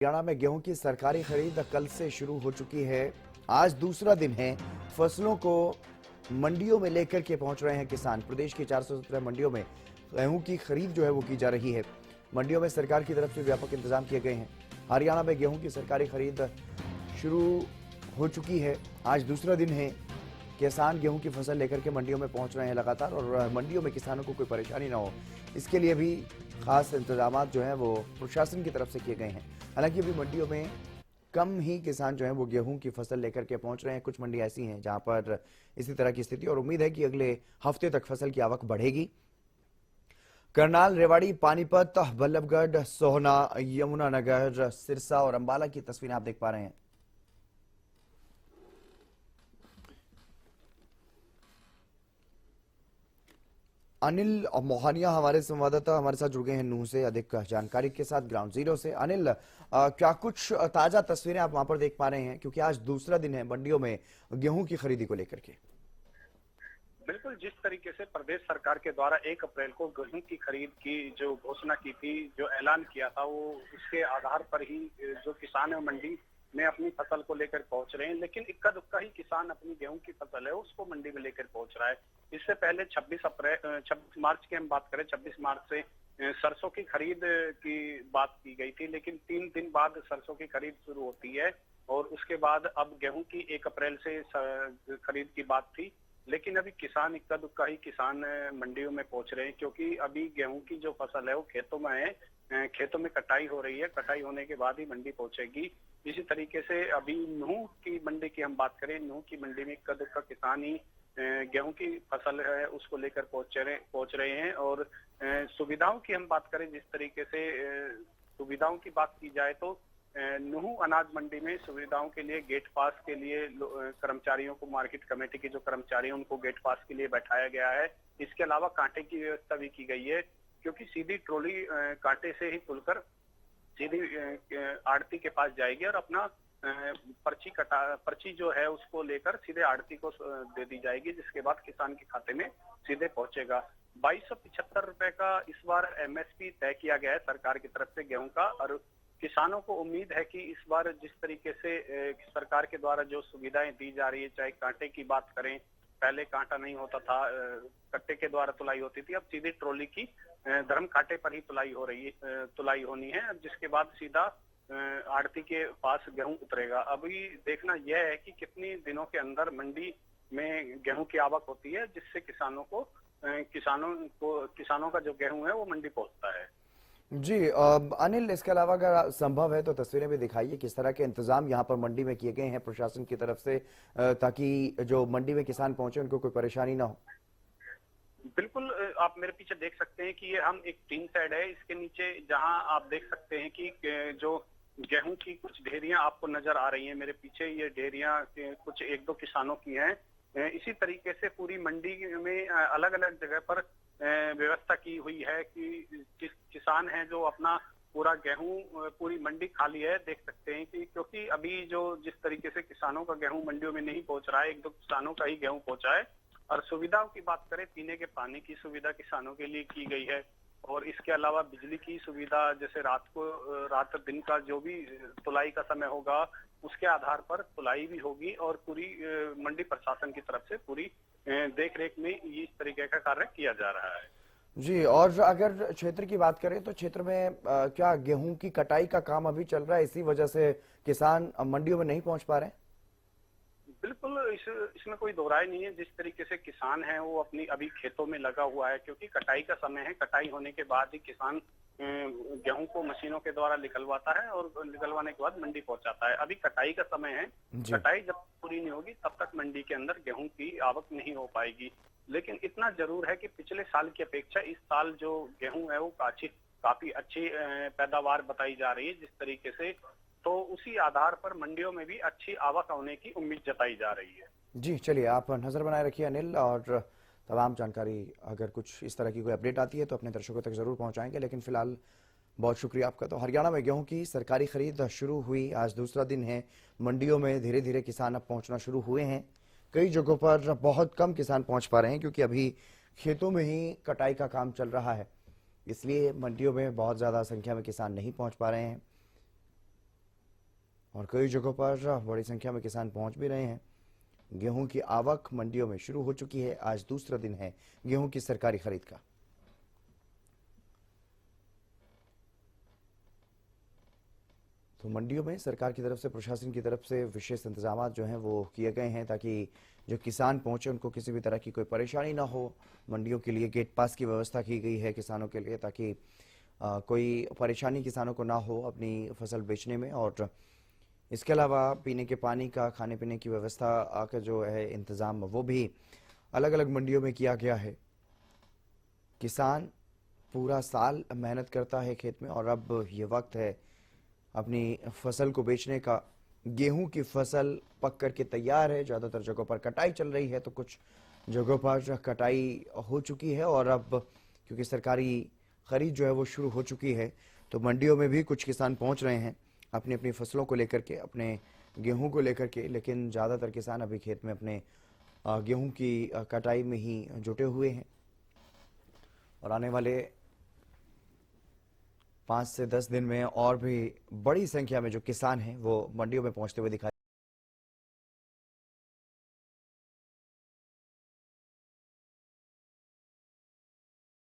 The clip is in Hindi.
हरियाणा में गेहूं की सरकारी खरीद कल से शुरू हो चुकी है। आज दूसरा दिन है। फसलों को मंडियों में लेकर के पहुंच रहे हैं किसान। प्रदेश की 417 मंडियों में गेहूं की खरीद जो है वो की जा रही है। मंडियों में सरकार की तरफ से व्यापक इंतजाम किए गए हैं। हरियाणा में गेहूं की सरकारी खरीद शुरू हो चुकी है। आज दूसरा दिन है। किसान गेहूं की फसल लेकर के मंडियों में पहुंच रहे हैं लगातार, और मंडियों में किसानों को कोई परेशानी ना हो इसके लिए भी खास इंतजाम जो हैं वो प्रशासन की तरफ से किए गए हैं। हालांकि अभी मंडियों में कम ही किसान जो हैं वो गेहूं की फसल लेकर के पहुंच रहे हैं। कुछ मंडी ऐसी हैं जहां पर इसी तरह की स्थिति, और उम्मीद है कि अगले हफ्ते तक फसल की आवक बढ़ेगी। करनाल, रेवाड़ी, पानीपत, बल्लभगढ़, सोहना, यमुनानगर, सिरसा और अंबाला की तस्वीरें आप देख पा रहे हैं। अनिल और मोहानिया हमारे संवाददाता हमारे साथ जुड़ गए हैं नूह से अधिक जानकारी के साथ ग्राउंड जीरो से। अनिल, क्या कुछ ताजा तस्वीरें आप वहां पर देख पा रहे हैं, क्योंकि आज दूसरा दिन है मंडियों में गेहूं की खरीदी को लेकर के? बिल्कुल, जिस तरीके से प्रदेश सरकार के द्वारा 1 अप्रैल को गेहूं की खरीद की जो घोषणा की थी, जो ऐलान किया था, वो उसके आधार पर ही जो किसान है मंडी में अपनी फसल को लेकर पहुंच रहे हैं। लेकिन इक्का दुक्का ही किसान अपनी गेहूं की फसल है उसको मंडी में लेकर पहुंच रहा है। इससे पहले 26 मार्च की हम बात करें, 26 मार्च से सरसों की खरीद की बात की गई थी, लेकिन 3 दिन बाद सरसों की खरीद शुरू होती है और उसके बाद अब गेहूं की 1 अप्रैल से खरीद की बात थी। लेकिन अभी किसान इक्का दुक्का ही किसान मंडियों में पहुंच रहे हैं, क्योंकि अभी गेहूं की जो फसल है वो खेतों में है, खेतों में कटाई हो रही है। कटाई होने के बाद ही मंडी पहुंचेगी। इसी तरीके से अभी नूह की मंडी की हम बात करें, नूह की मंडी में इक्का दुक्का किसान ही गेहूं की फसल है उसको लेकर पहुंच रहे हैं। और सुविधाओं की हम बात करें, जिस तरीके से सुविधाओं की बात की जाए तो नूह अनाज मंडी में सुविधाओं के लिए गेट पास के लिए कर्मचारियों को, मार्केट कमेटी के जो कर्मचारी हैं उनको गेट पास के लिए बैठाया गया है। इसके अलावा कांटे की व्यवस्था भी की गई है, क्योंकि सीधी ट्रॉली कांटे से ही खुलकर सीधी आड़ती के पास जाएगी और अपना पर्ची जो है उसको लेकर सीधे आड़ती को दे दी जाएगी, जिसके बाद किसान के खाते में सीधे पहुंचेगा। 2275 रुपए का इस बार एमएसपी तय किया गया है सरकार की तरफ से गेहूं का, और किसानों को उम्मीद है कि इस बार जिस तरीके से सरकार के द्वारा जो सुविधाएं दी जा रही है, चाहे कांटे की बात करें, पहले कांटा नहीं होता था, कट्टे के द्वारा तुलाई होती थी, अब सीधी ट्रॉली की धर्म कांटे पर ही तुलाई होनी है, जिसके बाद सीधा आड़ती के पास गेहूं उतरेगा। अभी देखना यह है कि कितनी दिनों के अंदर मंडी में गेहूं की आवक होती है, जिससे किसानों का जो गेहूं है वो मंडी पहुंचता है। जी अनिल, इसके अलावा अगर संभव है तो तस्वीरें भी दिखाइए, किस तरह के इंतजाम यहाँ पर मंडी में किए गए हैं प्रशासन की तरफ से, ताकि जो मंडी में किसान पहुंचे उनको कोई परेशानी ना हो। बिल्कुल, आप मेरे पीछे देख सकते हैं कि ये हम एक टीन शेड है, इसके नीचे जहां आप देख सकते हैं कि जो गेहूं की कुछ ढेरियां आपको नजर आ रही हैं मेरे पीछे, ये ढेरियां कुछ 1-2 किसानों की हैं। इसी तरीके से पूरी मंडी में अलग अलग जगह पर व्यवस्था की हुई है कि किसान हैं जो अपना पूरा गेहूं, पूरी मंडी खाली है, देख सकते हैं कि क्योंकि अभी जो जिस तरीके से किसानों का गेहूं मंडियों में नहीं पहुंच रहा है, 1-2 किसानों का ही गेहूं पहुंचा है। और सुविधाओं की बात करें, पीने के पानी की सुविधा किसानों के लिए की गई है, और इसके अलावा बिजली की सुविधा, जैसे रात दिन का जो भी तुलाई का समय होगा उसके आधार पर तुलाई भी होगी, और पूरी मंडी प्रशासन की तरफ से पूरी देख रेख में इस तरीके का कार्य किया जा रहा है। जी, और अगर क्षेत्र की बात करें तो क्षेत्र में क्या गेहूं की कटाई का काम अभी चल रहा है, इसी वजह से किसान मंडियों में नहीं पहुंच पा रहे हैं? बिल्कुल, इसमें कोई दो राय नहीं है। जिस तरीके से किसान है वो अपनी अभी खेतों में लगा हुआ है, क्योंकि कटाई का समय है। कटाई होने के बाद ही किसान गेहूं को मशीनों के द्वारा निकलवाता है और निकलवाने के बाद मंडी पहुंचाता है। अभी कटाई का समय है, कटाई जब पूरी नहीं होगी तब तक मंडी के अंदर गेहूं की आवक नहीं हो पाएगी। लेकिन इतना जरूर है कि पिछले साल की अपेक्षा इस साल जो गेहूं है वो काफी अच्छी पैदावार बताई जा रही है जिस तरीके से, तो उसी आधार पर मंडियों में भी अच्छी आवक होने की उम्मीद जताई जा रही है। जी, चलिए, आप नजर बनाए रखिए अनिल, और तमाम जानकारी अगर कुछ इस तरह की कोई अपडेट आती है तो अपने दर्शकों तक जरूर पहुंचाएंगे। लेकिन फिलहाल बहुत शुक्रिया आपका। तो हरियाणा में गेहूं की सरकारी खरीद शुरू हुई, आज दूसरा दिन है। मंडियों में धीरे धीरे किसान अब पहुंचना शुरू हुए हैं। कई जगहों पर बहुत कम किसान पहुंच पा रहे हैं, क्योंकि अभी खेतों में ही कटाई का काम चल रहा है, इसलिए मंडियों में बहुत ज्यादा संख्या में किसान नहीं पहुंच पा रहे हैं। और कई जगहों पर बड़ी संख्या में किसान पहुंच भी रहे हैं। गेहूं की आवक मंडियों में शुरू हो चुकी है। आज दूसरा दिन है गेहूं की सरकारी खरीद का। तो मंडियों में सरकार की तरफ से, प्रशासन की तरफ से विशेष इंतजाम जो हैं वो किए गए हैं ताकि जो किसान पहुंचे उनको किसी भी तरह की कोई परेशानी ना हो। मंडियों के लिए गेट पास की व्यवस्था की गई है किसानों के लिए, ताकि कोई परेशानी किसानों को ना हो अपनी फसल बेचने में। और इसके अलावा पीने के पानी का, खाने पीने की व्यवस्था का जो है इंतज़ाम वो भी अलग अलग मंडियों में किया गया है। किसान पूरा साल मेहनत करता है खेत में और अब ये वक्त है अपनी फसल को बेचने का। गेहूं की फसल पक करके तैयार है। ज़्यादातर जगहों पर कटाई चल रही है, तो कुछ जगहों पर कटाई हो चुकी है और अब क्योंकि सरकारी खरीद जो है वो शुरू हो चुकी है, तो मंडियों में भी कुछ किसान पहुंच रहे हैं अपनी अपनी फसलों को लेकर के, अपने गेहूं को लेकर के। लेकिन ज़्यादातर किसान अभी खेत में अपने गेहूं की कटाई में ही जुटे हुए हैं और आने वाले 5 से 10 दिन में और भी बड़ी संख्या में जो किसान हैं वो मंडियों में पहुंचते हुए दिखाई